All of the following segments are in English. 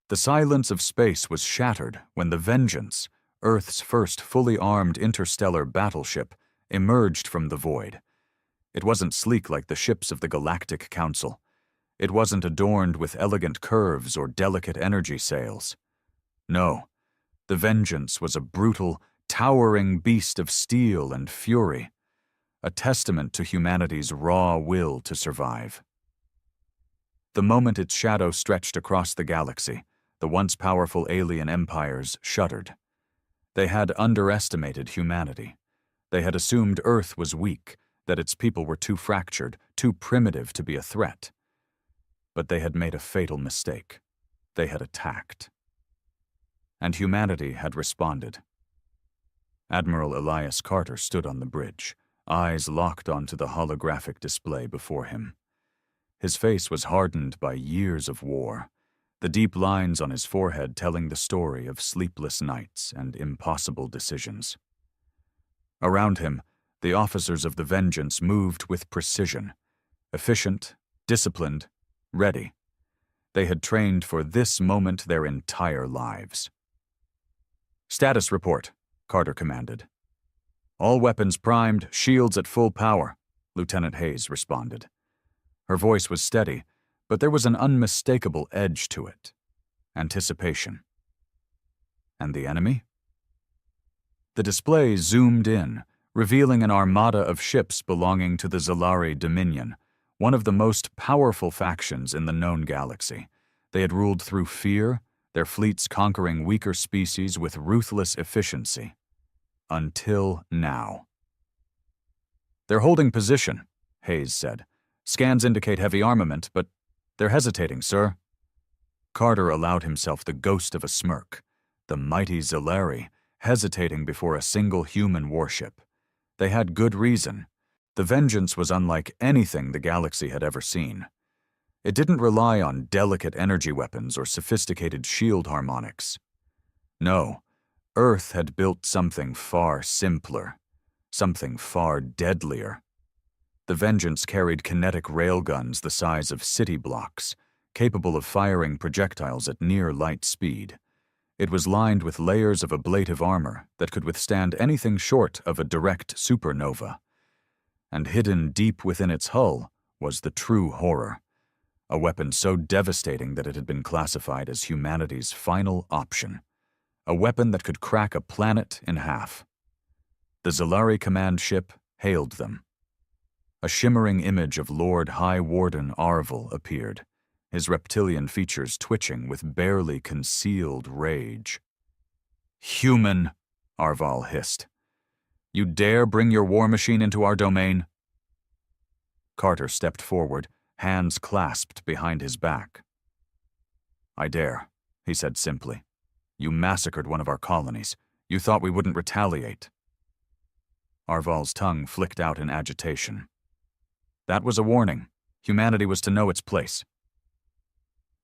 The silence of space was shattered when the Vengeance, Earth's first fully armed interstellar battleship, emerged from the void. It wasn't sleek like the ships of the Galactic Council. It wasn't adorned with elegant curves or delicate energy sails. No, the Vengeance was a brutal, towering beast of steel and fury, a testament to humanity's raw will to survive. The moment its shadow stretched across the galaxy, the once powerful alien empires shuddered. They had underestimated humanity. They had assumed Earth was weak, that its people were too fractured, too primitive to be a threat. But they had made a fatal mistake. They had attacked. And humanity had responded. Admiral Elias Carter stood on the bridge, eyes locked onto the holographic display before him. His face was hardened by years of war, the deep lines on his forehead telling the story of sleepless nights and impossible decisions. Around him, the officers of the Vengeance moved with precision, efficient, disciplined, ready. They had trained for this moment their entire lives. "Status report," Carter commanded. "All weapons primed, shields at full power," Lieutenant Hayes responded. Her voice was steady, but there was an unmistakable edge to it. Anticipation. And the enemy? The display zoomed in, revealing an armada of ships belonging to the Zalari Dominion, one of the most powerful factions in the known galaxy. They had ruled through fear, their fleets conquering weaker species with ruthless efficiency. Until now. "They're holding position," Hayes said. "Scans indicate heavy armament, but they're hesitating, sir." Carter allowed himself the ghost of a smirk. The mighty Zalari, hesitating before a single human warship. They had good reason. The Vengeance was unlike anything the galaxy had ever seen. It didn't rely on delicate energy weapons or sophisticated shield harmonics. No, Earth had built something far simpler, something far deadlier. The Vengeance carried kinetic railguns the size of city blocks, capable of firing projectiles at near light speed. It was lined with layers of ablative armor that could withstand anything short of a direct supernova. And hidden deep within its hull was the true horror, a weapon so devastating that it had been classified as humanity's final option, a weapon that could crack a planet in half. The Zalari command ship hailed them. A shimmering image of Lord High Warden Arval appeared, his reptilian features twitching with barely concealed rage. "Human," Arval hissed. "You dare bring your war machine into our domain?" Carter stepped forward, hands clasped behind his back. "I dare," he said simply. "You massacred one of our colonies. You thought we wouldn't retaliate." Arval's tongue flicked out in agitation. "That was a warning. Humanity was to know its place."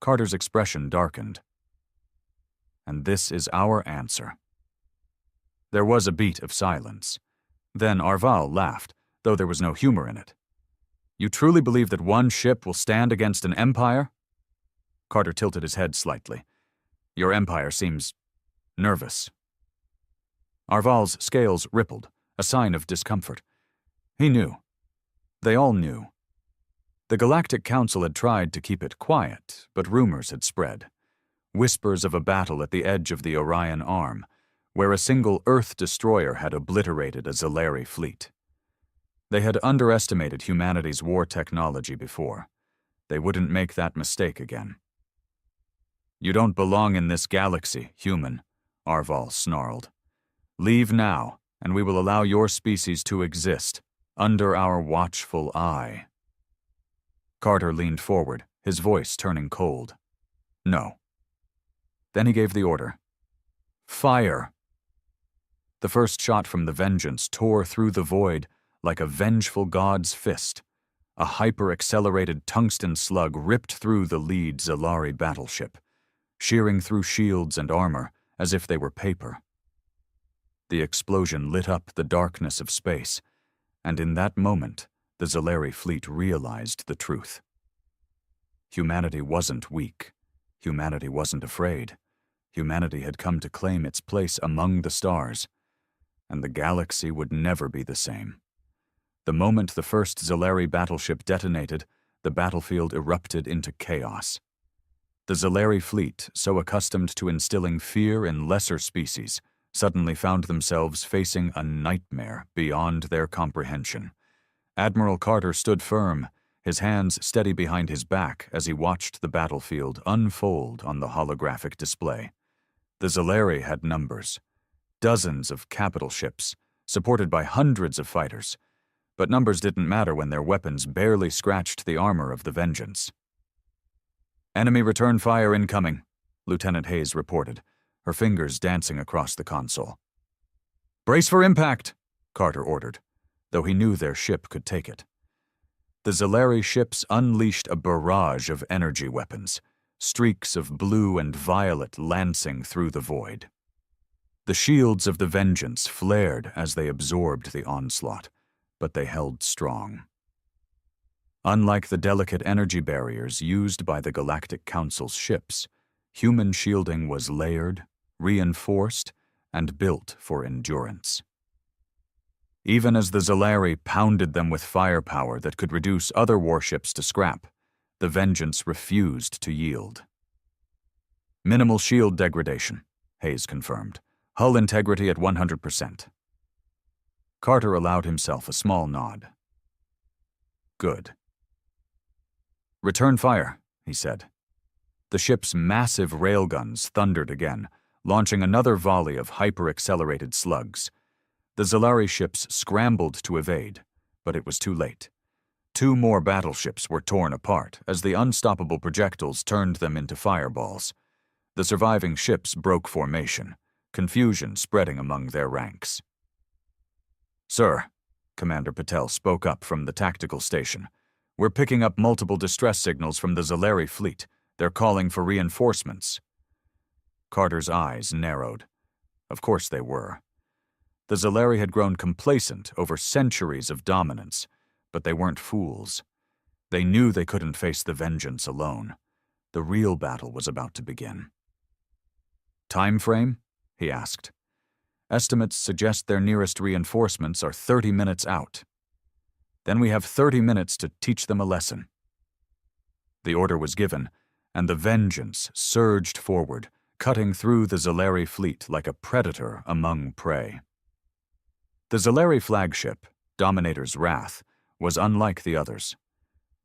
Carter's expression darkened. "And this is our answer." There was a beat of silence. Then Arval laughed, though there was no humor in it. "You truly believe that one ship will stand against an empire?" Carter tilted his head slightly. "Your empire seems nervous." Arval's scales rippled, a sign of discomfort. He knew. They all knew. The Galactic Council had tried to keep it quiet, but rumors had spread. Whispers of a battle at the edge of the Orion Arm, where a single Earth destroyer had obliterated a Zalari fleet. They had underestimated humanity's war technology before. They wouldn't make that mistake again. "You don't belong in this galaxy, human," Arval snarled. "Leave now, and we will allow your species to exist, under our watchful eye." Carter leaned forward, his voice turning cold. "No." Then he gave the order. "Fire!" The first shot from the Vengeance tore through the void like a vengeful god's fist. A hyper-accelerated tungsten slug ripped through the lead Zalari battleship, shearing through shields and armor as if they were paper. The explosion lit up the darkness of space, and in that moment, the Zalari fleet realized the truth. Humanity wasn't weak. Humanity wasn't afraid. Humanity had come to claim its place among the stars, and the galaxy would never be the same. The moment the first Zalari battleship detonated, the battlefield erupted into chaos. The Zalari fleet, so accustomed to instilling fear in lesser species, suddenly found themselves facing a nightmare beyond their comprehension. Admiral Carter stood firm, his hands steady behind his back as he watched the battlefield unfold on the holographic display. The Zalari had numbers, dozens of capital ships, supported by hundreds of fighters, but numbers didn't matter when their weapons barely scratched the armor of the Vengeance. "Enemy return fire incoming," Lieutenant Hayes reported, her fingers dancing across the console. "Brace for impact," Carter ordered, though he knew their ship could take it. The Zalari ships unleashed a barrage of energy weapons, streaks of blue and violet lancing through the void. The shields of the Vengeance flared as they absorbed the onslaught, but they held strong. Unlike the delicate energy barriers used by the Galactic Council's ships, human shielding was layered, reinforced, and built for endurance. Even as the Zalari pounded them with firepower that could reduce other warships to scrap, the Vengeance refused to yield. "Minimal shield degradation," Hayes confirmed. "Hull integrity at 100%. Carter allowed himself a small nod. "Good." "Return fire," he said. The ship's massive railguns thundered again, launching another volley of hyper-accelerated slugs. The Zalari ships scrambled to evade, but it was too late. 2 more battleships were torn apart as the unstoppable projectiles turned them into fireballs. The surviving ships broke formation, confusion spreading among their ranks. "Sir," Commander Patel spoke up from the tactical station, "we're picking up multiple distress signals from the Zalari fleet. They're calling for reinforcements." Carter's eyes narrowed. Of course they were. The Zalari had grown complacent over centuries of dominance, but they weren't fools. They knew they couldn't face the Vengeance alone. The real battle was about to begin. "Time frame?" he asked. "Estimates suggest their nearest reinforcements are 30 minutes out. Then we have 30 minutes to teach them a lesson." The order was given, and the Vengeance surged forward, cutting through the Zalari fleet like a predator among prey. The Zalari flagship, Dominator's Wrath, was unlike the others.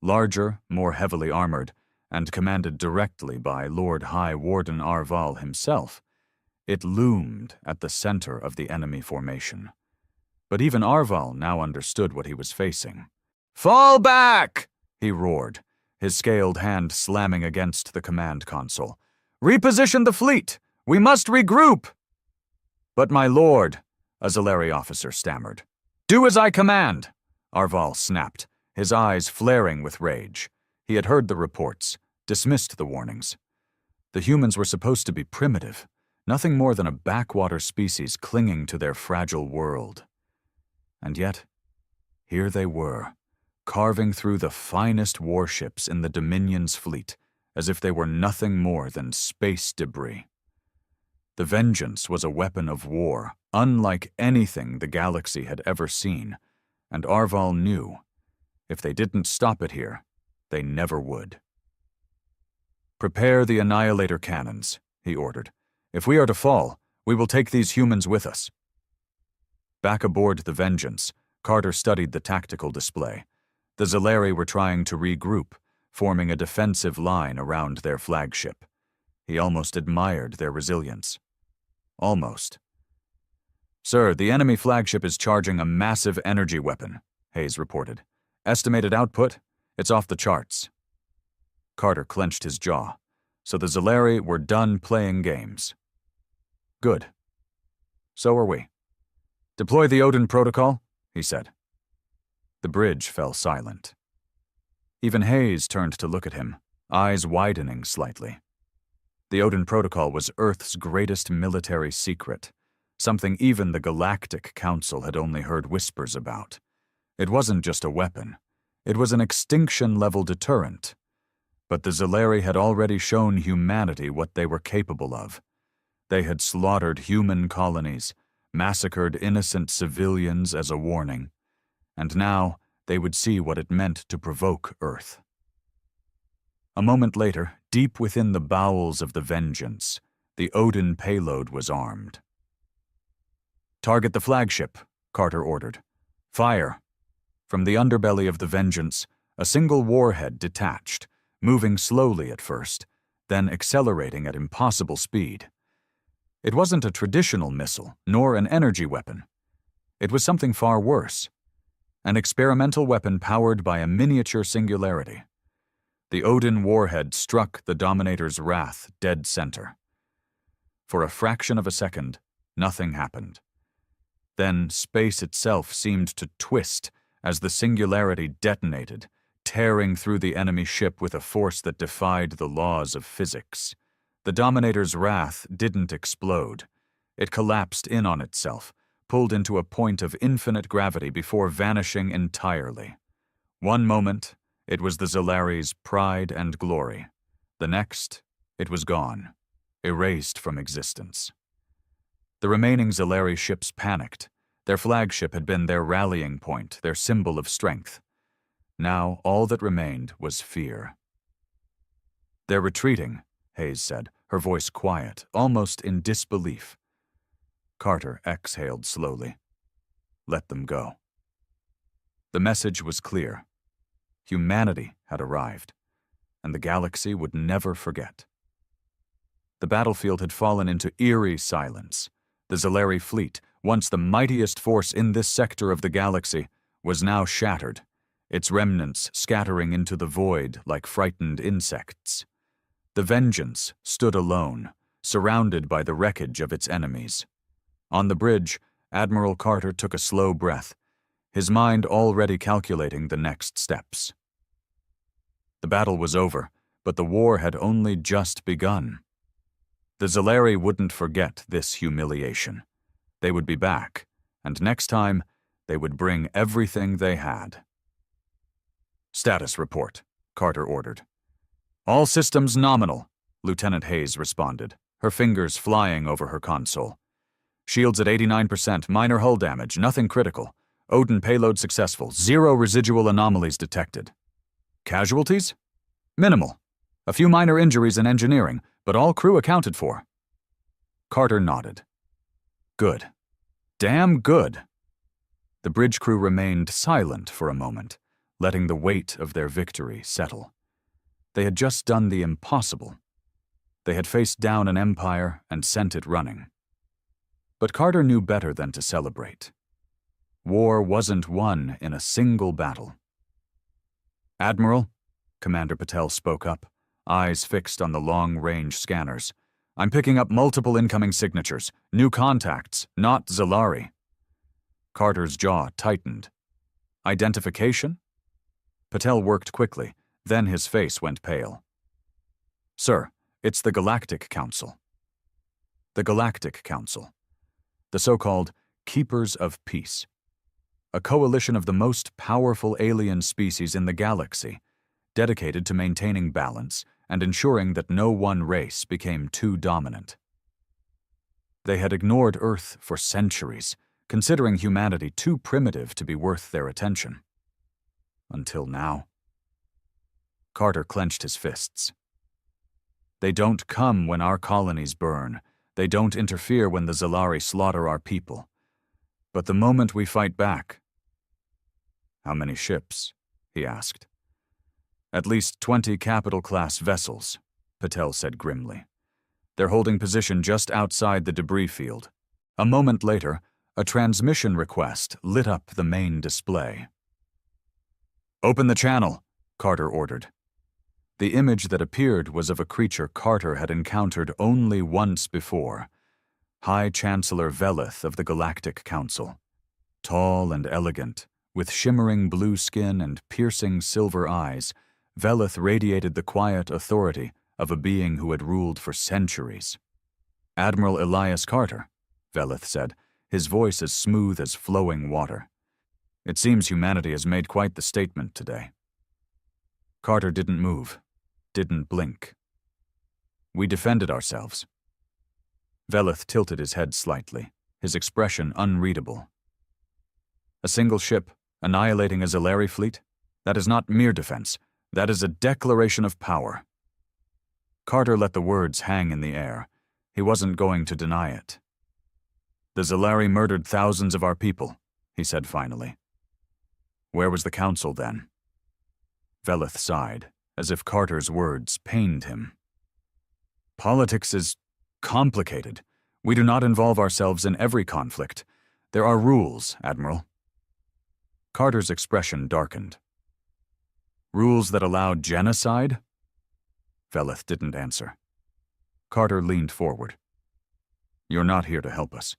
Larger, more heavily armored, and commanded directly by Lord High Warden Arval himself, it loomed at the center of the enemy formation. But even Arval now understood what he was facing. "Fall back!" he roared, his scaled hand slamming against the command console. "Reposition the fleet! We must regroup!" "But my lord," a Zalari officer stammered. "Do as I command!" Arval snapped, his eyes flaring with rage. He had heard the reports, dismissed the warnings. The humans were supposed to be primitive, nothing more than a backwater species clinging to their fragile world. And yet, here they were, carving through the finest warships in the Dominion's fleet, as if they were nothing more than space debris. The Vengeance was a weapon of war, unlike anything the galaxy had ever seen, and Arval knew, if they didn't stop it here, they never would. "Prepare the Annihilator cannons," he ordered. "If we are to fall, we will take these humans with us." Back aboard the Vengeance, Carter studied the tactical display. The Zalari were trying to regroup, forming a defensive line around their flagship. He almost admired their resilience. Almost. "Sir, the enemy flagship is charging a massive energy weapon," Hayes reported. "Estimated output? It's off the charts." Carter clenched his jaw. So the Zalari were done playing games. "Good. So are we. Deploy the Odin protocol," he said. The bridge fell silent. Even Hayes turned to look at him, eyes widening slightly. The Odin Protocol was Earth's greatest military secret, something even the Galactic Council had only heard whispers about. It wasn't just a weapon. It was an extinction-level deterrent. But the Zalari had already shown humanity what they were capable of. They had slaughtered human colonies, massacred innocent civilians as a warning, and now they would see what it meant to provoke Earth. A moment later, deep within the bowels of the Vengeance, the Odin payload was armed. "Target the flagship," Carter ordered. "Fire." From the underbelly of the Vengeance, a single warhead detached, moving slowly at first, then accelerating at impossible speed. It wasn't a traditional missile, nor an energy weapon. It was something far worse. An experimental weapon powered by a miniature singularity. The Odin warhead struck the Dominator's wrath dead center. For a fraction of a second, nothing happened. Then space itself seemed to twist as the singularity detonated, tearing through the enemy ship with a force that defied the laws of physics. The Dominator's wrath didn't explode. It collapsed in on itself, pulled into a point of infinite gravity before vanishing entirely. One moment, it was the Zalari's pride and glory. The next, it was gone, erased from existence. The remaining Zalari ships panicked. Their flagship had been their rallying point, their symbol of strength. Now all that remained was fear. "They're retreating," Hayes said, her voice quiet, almost in disbelief. Carter exhaled slowly. "Let them go." The message was clear. Humanity had arrived, and the galaxy would never forget. The battlefield had fallen into eerie silence. The Zalari fleet, once the mightiest force in this sector of the galaxy, was now shattered, its remnants scattering into the void like frightened insects. The Vengeance stood alone, surrounded by the wreckage of its enemies. On the bridge, Admiral Carter took a slow breath, his mind already calculating the next steps. The battle was over, but the war had only just begun. The Zalari wouldn't forget this humiliation. They would be back, and next time, they would bring everything they had. "Status report," Carter ordered. "All systems nominal," Lieutenant Hayes responded, her fingers flying over her console. "Shields at 89%, minor hull damage, nothing critical. Odin payload successful, 0 residual anomalies detected. Casualties? Minimal. A few minor injuries in engineering, but all crew accounted for." Carter nodded. "Good. Damn good." The bridge crew remained silent for a moment, letting the weight of their victory settle. They had just done the impossible. They had faced down an empire and sent it running. But Carter knew better than to celebrate. War wasn't won in a single battle. "Admiral," Commander Patel spoke up, eyes fixed on the long-range scanners. "I'm picking up multiple incoming signatures, new contacts, not Zalari." Carter's jaw tightened. "Identification?" Patel worked quickly, then his face went pale. "Sir, it's the Galactic Council." The Galactic Council. The so-called Keepers of Peace. A coalition of the most powerful alien species in the galaxy, dedicated to maintaining balance and ensuring that no one race became too dominant. They had ignored Earth for centuries, considering humanity too primitive to be worth their attention. Until now. Carter clenched his fists. "They don't come when our colonies burn. They don't interfere when the Zalari slaughter our people. But the moment we fight back—" "How many ships?" he asked. "At least 20 capital-class vessels," Patel said grimly. "They're holding position just outside the debris field." A moment later, a transmission request lit up the main display. "Open the channel," Carter ordered. The image that appeared was of a creature Carter had encountered only once before, High Chancellor Velith of the Galactic Council. Tall and elegant, with shimmering blue skin and piercing silver eyes, Velith radiated the quiet authority of a being who had ruled for centuries. "Admiral Elias Carter," Velith said, his voice as smooth as flowing water. "It seems humanity has made quite the statement today." Carter didn't move. didn't blink. We defended ourselves. Veleth tilted his head slightly, his expression unreadable. A single ship, annihilating a Zalari fleet? That is not mere defense. That is a declaration of power. Carter let the words hang in the air. He wasn't going to deny it. The Zalari murdered thousands of our people, he said finally. Where was the council then? Veleth sighed, as if Carter's words pained him. Politics is complicated. We do not involve ourselves in every conflict. There are rules, Admiral. Carter's expression darkened. Rules that allowed genocide? Veleth didn't answer. Carter leaned forward. You're not here to help us.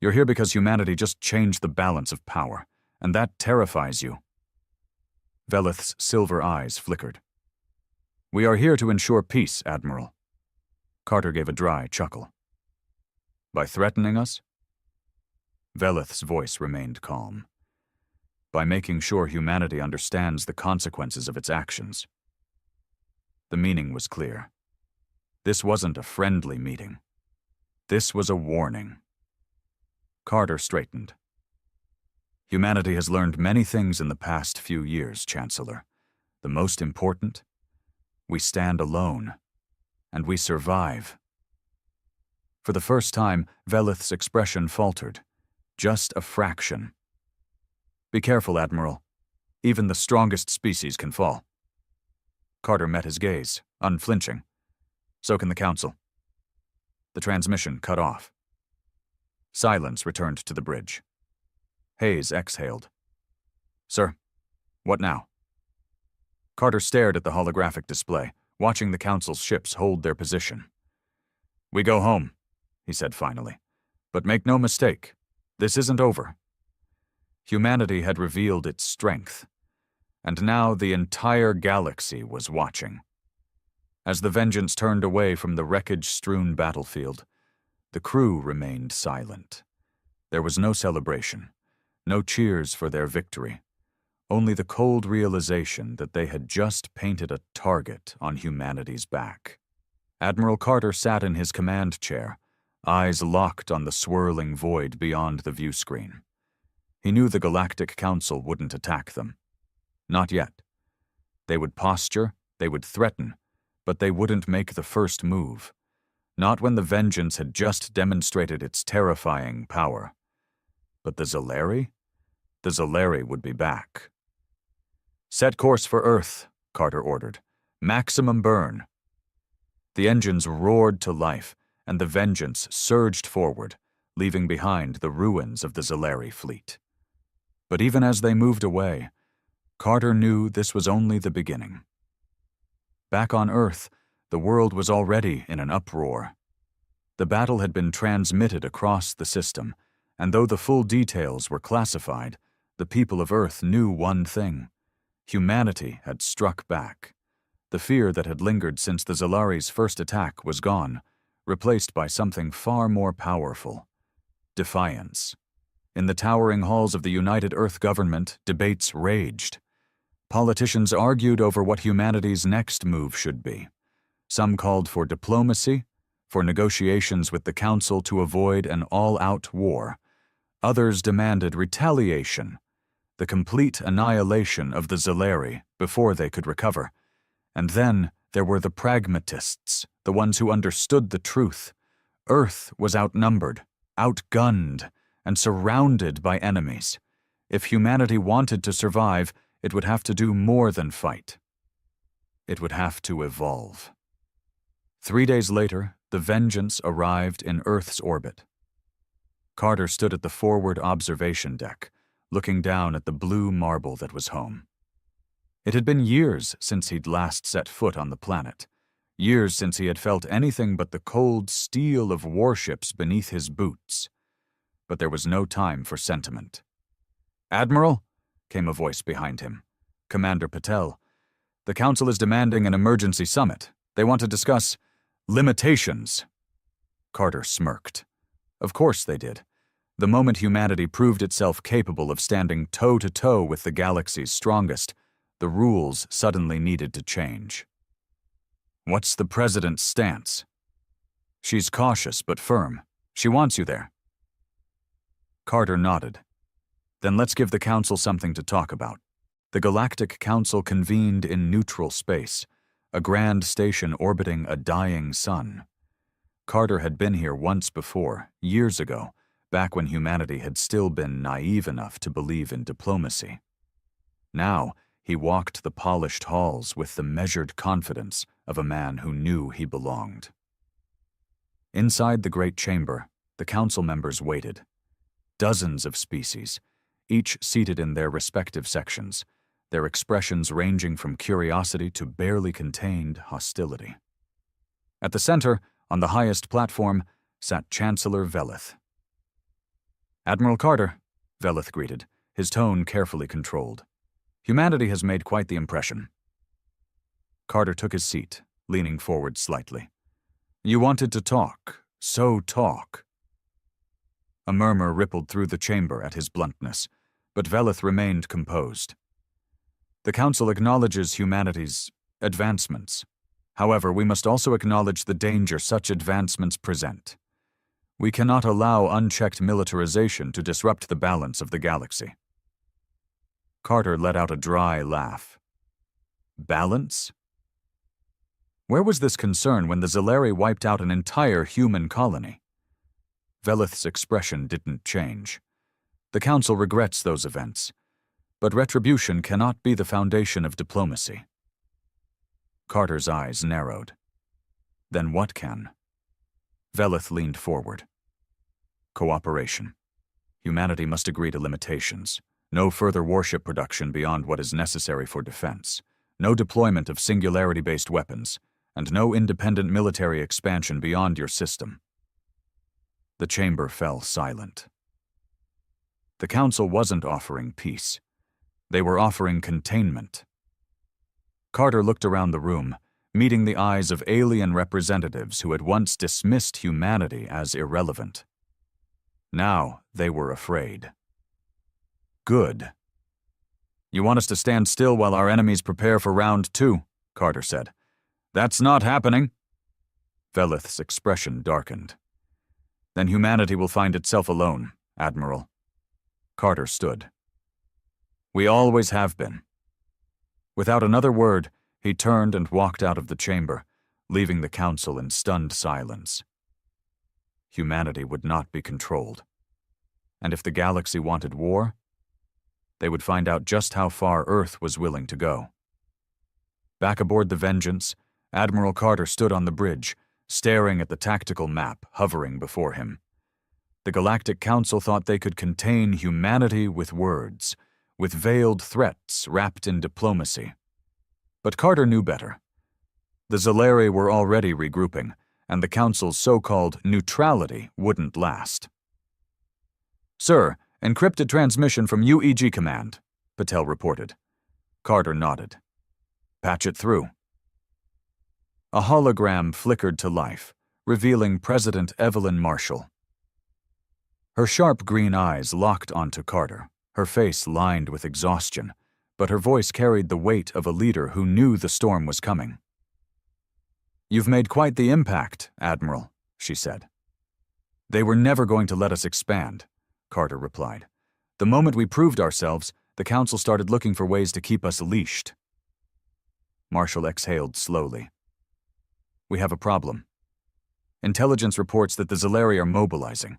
You're here because humanity just changed the balance of power, and that terrifies you. Veleth's silver eyes flickered. We are here to ensure peace, Admiral. Carter gave a dry chuckle. By threatening us? Veleth's voice remained calm. By making sure humanity understands the consequences of its actions. The meaning was clear. This wasn't a friendly meeting. This was a warning. Carter straightened. Humanity has learned many things in the past few years, Chancellor. The most important? We stand alone. And we survive. For the first time, Veleth's expression faltered. Just a fraction. Be careful, Admiral. Even the strongest species can fall. Carter met his gaze, unflinching. So can the Council. The transmission cut off. Silence returned to the bridge. Hayes exhaled. Sir, what now? Carter stared at the holographic display, watching the Council's ships hold their position. We go home, he said finally. But make no mistake, this isn't over. Humanity had revealed its strength, and now the entire galaxy was watching. As the Vengeance turned away from the wreckage-strewn battlefield, the crew remained silent. There was no celebration, no cheers for their victory, only the cold realization that they had just painted a target on humanity's back. Admiral Carter sat in his command chair, eyes locked on the swirling void beyond the view screen. He knew the Galactic Council wouldn't attack them. Not yet. They would posture, they would threaten, but they wouldn't make the first move. Not when the Vengeance had just demonstrated its terrifying power. But the Zalari? The Zalari would be back. Set course for Earth, Carter ordered. Maximum burn. The engines roared to life, and the Vengeance surged forward, leaving behind the ruins of the Zalari fleet. But even as they moved away, Carter knew this was only the beginning. Back on Earth, the world was already in an uproar. The battle had been transmitted across the system, and though the full details were classified, the people of Earth knew one thing. Humanity had struck back. The fear that had lingered since the Zalari's first attack was gone, replaced by something far more powerful. Defiance. In the towering halls of the United Earth government, debates raged. Politicians argued over what humanity's next move should be. Some called for diplomacy, for negotiations with the Council to avoid an all-out war. Others demanded retaliation, the complete annihilation of the Zalari before they could recover. And then there were the pragmatists, the ones who understood the truth. Earth was outnumbered, outgunned, and surrounded by enemies. If humanity wanted to survive, it would have to do more than fight. It would have to evolve. 3 days later, the Vengeance arrived in Earth's orbit. Carter stood at the forward observation deck, looking down at the blue marble that was home. It had been years since he'd last set foot on the planet, years since he had felt anything but the cold steel of warships beneath his boots. But there was no time for sentiment. Admiral, came a voice behind him. Commander Patel. The Council is demanding an emergency summit. They want to discuss limitations. Carter smirked. Of course they did. The moment humanity proved itself capable of standing toe-to-toe with the galaxy's strongest, the rules suddenly needed to change. What's the President's stance? She's cautious but firm. She wants you there. Carter nodded. Then let's give the Council something to talk about. The Galactic Council convened in neutral space, a grand station orbiting a dying sun. Carter had been here once before, years ago, back when humanity had still been naive enough to believe in diplomacy. Now, he walked the polished halls with the measured confidence of a man who knew he belonged. Inside the great chamber, the council members waited. Dozens of species, each seated in their respective sections, their expressions ranging from curiosity to barely contained hostility. At the center, on the highest platform, sat Chancellor Velith. "Admiral Carter," Velith greeted, his tone carefully controlled. "Humanity has made quite the impression." Carter took his seat, leaning forward slightly. "You wanted to talk, so talk." A murmur rippled through the chamber at his bluntness, but Velith remained composed. "The Council acknowledges humanity's advancements. However, we must also acknowledge the danger such advancements present. We cannot allow unchecked militarization to disrupt the balance of the galaxy." Carter let out a dry laugh. Balance? Where was this concern when the Zalari wiped out an entire human colony? Velith's expression didn't change. The Council regrets those events, but retribution cannot be the foundation of diplomacy. Carter's eyes narrowed. Then what can? Velith leaned forward. Cooperation. Humanity must agree to limitations. No further warship production beyond what is necessary for defense. No deployment of singularity-based weapons, and no independent military expansion beyond your system. The chamber fell silent. The Council wasn't offering peace. They were offering containment. Carter looked around the room, meeting the eyes of alien representatives who had once dismissed humanity as irrelevant. Now they were afraid. Good. "You want us to stand still while our enemies prepare for round 2, Carter said. "That's not happening." Velith's expression darkened. "Then humanity will find itself alone, Admiral." Carter stood. "We always have been." Without another word, he turned and walked out of the chamber, leaving the Council in stunned silence. Humanity would not be controlled. And if the galaxy wanted war, they would find out just how far Earth was willing to go. Back aboard the Vengeance, Admiral Carter stood on the bridge, staring at the tactical map hovering before him. The Galactic Council thought they could contain humanity with words, with veiled threats wrapped in diplomacy. But Carter knew better. The Zalari were already regrouping, and the Council's so-called neutrality wouldn't last. "Sir, encrypted transmission from UEG Command," Patel reported. Carter nodded. "Patch it through." A hologram flickered to life, revealing President Evelyn Marshall. Her sharp green eyes locked onto Carter, her face lined with exhaustion, but her voice carried the weight of a leader who knew the storm was coming. "You've made quite the impact, Admiral," she said. "They were never going to let us expand," Carter replied. "The moment we proved ourselves, the Council started looking for ways to keep us leashed." Marshall exhaled slowly. "We have a problem. Intelligence reports that the Zalari are mobilizing.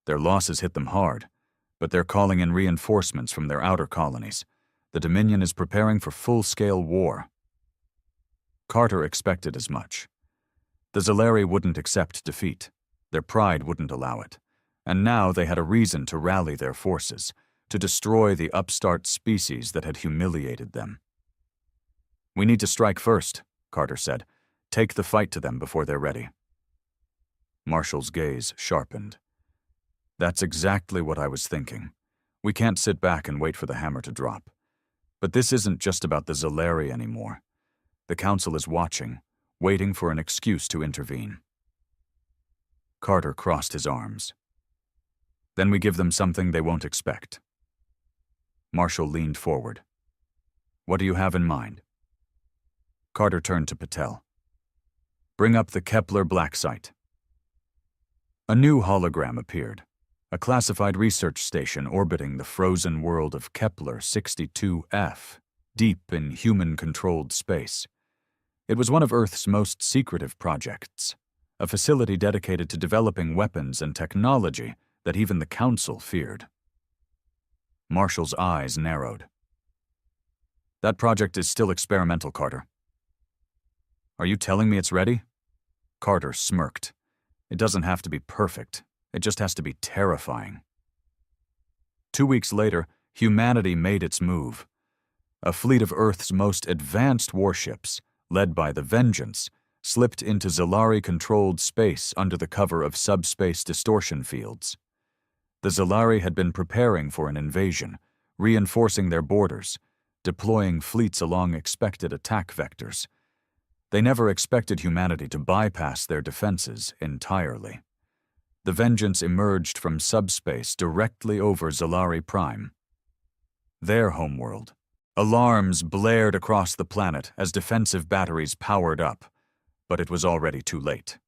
Their losses hit them hard, but they're calling in reinforcements from their outer colonies. The Dominion is preparing for full-scale war." Carter expected as much. The Zalari wouldn't accept defeat. Their pride wouldn't allow it. And now they had a reason to rally their forces, to destroy the upstart species that had humiliated them. "We need to strike first," Carter said. "Take the fight to them before they're ready." Marshall's gaze sharpened. "That's exactly what I was thinking. We can't sit back and wait for the hammer to drop. But this isn't just about the Zalari anymore. The Council is watching, waiting for an excuse to intervene." Carter crossed his arms. "Then we give them something they won't expect." Marshall leaned forward. "What do you have in mind?" Carter turned to Patel. Bring up the Kepler black site. A new hologram appeared, a classified research station orbiting the frozen world of Kepler 62F, deep in human-controlled space. It was one of Earth's most secretive projects, a facility dedicated to developing weapons and technology that even the Council feared. Marshall's eyes narrowed. That project is still experimental, Carter. Are you telling me it's ready? Carter smirked. It doesn't have to be perfect. It just has to be terrifying. 2 weeks later, humanity made its move. A fleet of Earth's most advanced warships, led by the Vengeance, slipped into Zalari-controlled space under the cover of subspace distortion fields. The Zalari had been preparing for an invasion, reinforcing their borders, deploying fleets along expected attack vectors. They never expected humanity to bypass their defenses entirely. The Vengeance emerged from subspace directly over Zalari Prime. Their homeworld. Alarms blared across the planet as defensive batteries powered up, but it was already too late.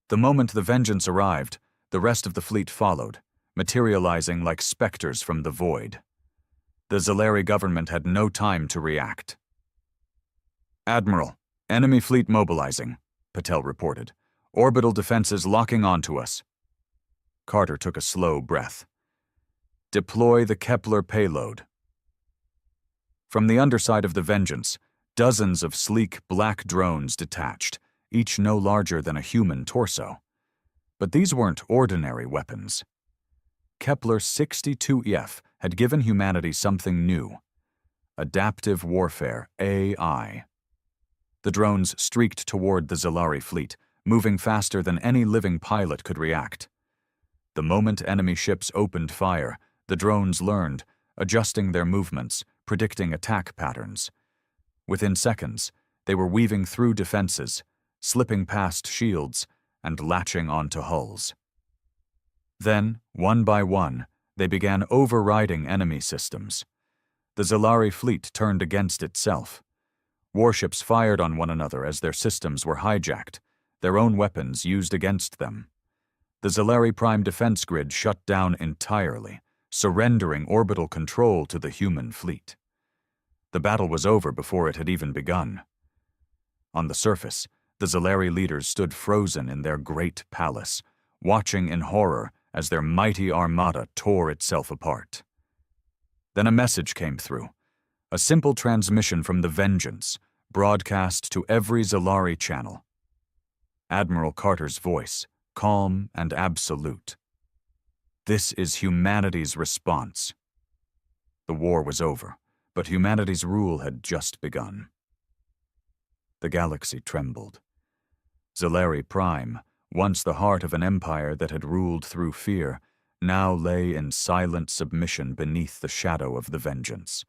The moment the Vengeance arrived, the rest of the fleet followed, materializing like specters from the void. The Zalari government had no time to react. Admiral, enemy fleet mobilizing, Patel reported. Orbital defenses locking onto us. Carter took a slow breath. Deploy the Kepler payload. From the underside of the Vengeance, dozens of sleek black drones detached, each no larger than a human torso. But these weren't ordinary weapons. Kepler 62F had given humanity something new. Adaptive warfare, AI. The drones streaked toward the Zalari fleet, moving faster than any living pilot could react. The moment enemy ships opened fire, the drones learned, adjusting their movements, predicting attack patterns. Within seconds, they were weaving through defenses, slipping past shields, and latching onto hulls. Then, one by one, they began overriding enemy systems. The Zalari fleet turned against itself. Warships fired on one another as their systems were hijacked, their own weapons used against them. The Zalari Prime defense grid shut down entirely, surrendering orbital control to the human fleet. The battle was over before it had even begun. On the surface, the Zalari leaders stood frozen in their great palace, watching in horror as their mighty armada tore itself apart. Then a message came through, a simple transmission from the Vengeance, broadcast to every Zalari channel. Admiral Carter's voice, calm and absolute. This is humanity's response. The war was over, but humanity's rule had just begun. The galaxy trembled. Zalari Prime, once the heart of an empire that had ruled through fear, now lay in silent submission beneath the shadow of the Vengeance.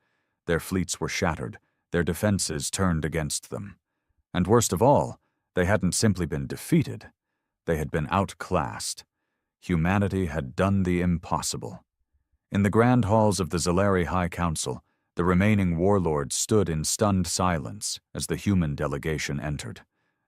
Their fleets were shattered, their defenses turned against them. And worst of all, they hadn't simply been defeated, they had been outclassed. Humanity had done the impossible. In the grand halls of the Zalari High Council, the remaining warlords stood in stunned silence as the human delegation entered.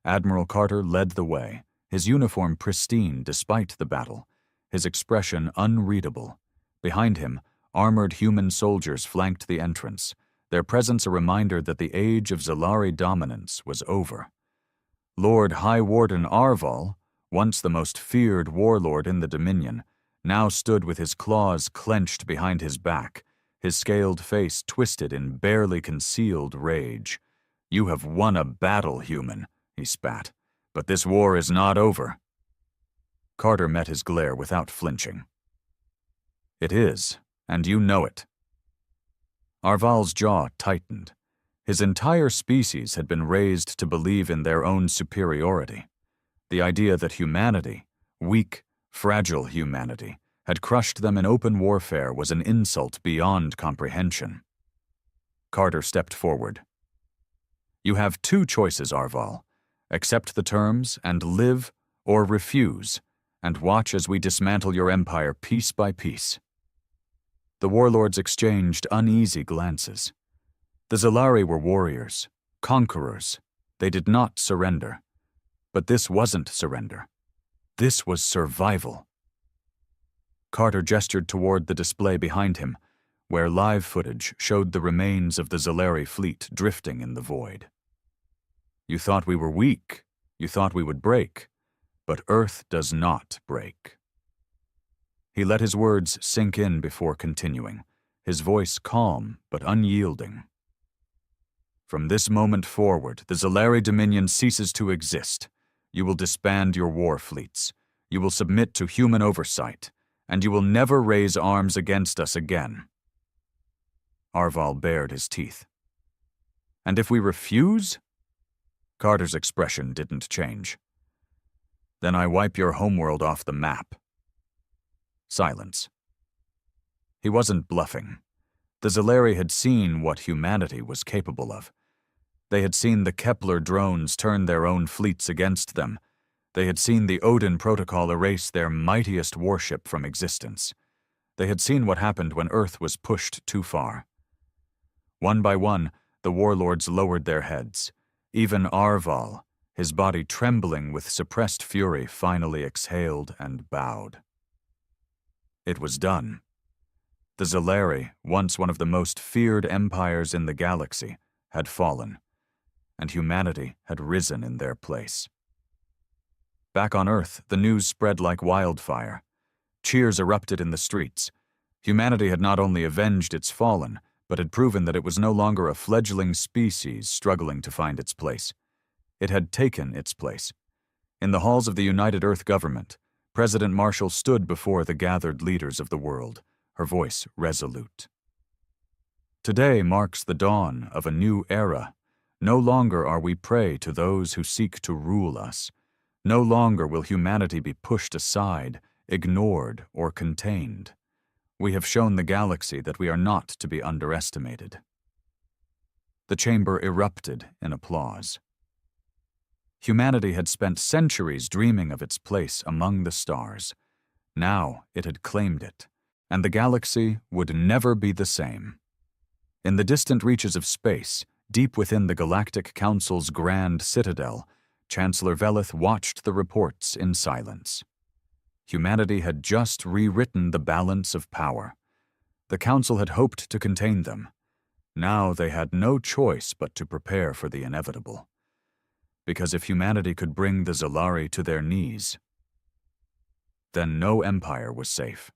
Admiral Carter led the way, his uniform pristine despite the battle, his expression unreadable. Behind him, armored human soldiers flanked the entrance, their presence a reminder that the age of Zalari dominance was over. Lord High Warden Arval, once the most feared warlord in the Dominion, now stood with his claws clenched behind his back, his scaled face twisted in barely concealed rage. "You have won a battle, human," he spat, "but this war is not over." Carter met his glare without flinching. "It is, and you know it." Arval's jaw tightened. His entire species had been raised to believe in their own superiority. The idea that humanity, weak, fragile humanity, had crushed them in open warfare was an insult beyond comprehension. Carter stepped forward. "You have two choices, Arval. Accept the terms and live, or refuse, and watch as we dismantle your empire piece by piece." The warlords exchanged uneasy glances. The Zalari were warriors, conquerors. They did not surrender. But this wasn't surrender. This was survival. Carter gestured toward the display behind him, where live footage showed the remains of the Zalari fleet drifting in the void. You thought we were weak. You thought we would break. But Earth does not break. He let his words sink in before continuing, his voice calm but unyielding. From this moment forward, the Zalari Dominion ceases to exist. You will disband your war fleets. You will submit to human oversight, and you will never raise arms against us again. Arval bared his teeth. And if we refuse? Carter's expression didn't change. Then I wipe your homeworld off the map. Silence. He wasn't bluffing. The Zalari had seen what humanity was capable of. They had seen the Kepler drones turn their own fleets against them. They had seen the Odin Protocol erase their mightiest warship from existence. They had seen what happened when Earth was pushed too far. One by one, the warlords lowered their heads. Even Arval, his body trembling with suppressed fury, finally exhaled and bowed. It was done. The Zalari, once one of the most feared empires in the galaxy, had fallen, and humanity had risen in their place. Back on Earth, the news spread like wildfire. Cheers erupted in the streets. Humanity had not only avenged its fallen, but had proven that it was no longer a fledgling species struggling to find its place. It had taken its place. In the halls of the United Earth government, President Marshall stood before the gathered leaders of the world, her voice resolute. Today marks the dawn of a new era. No longer are we prey to those who seek to rule us. No longer will humanity be pushed aside, ignored, or contained. We have shown the galaxy that we are not to be underestimated. The chamber erupted in applause. Humanity had spent centuries dreaming of its place among the stars. Now it had claimed it, and the galaxy would never be the same. In the distant reaches of space, deep within the Galactic Council's grand citadel, Chancellor Veleth watched the reports in silence. Humanity had just rewritten the balance of power. The Council had hoped to contain them. Now they had no choice but to prepare for the inevitable. Because if humanity could bring the Zalari to their knees, then no empire was safe.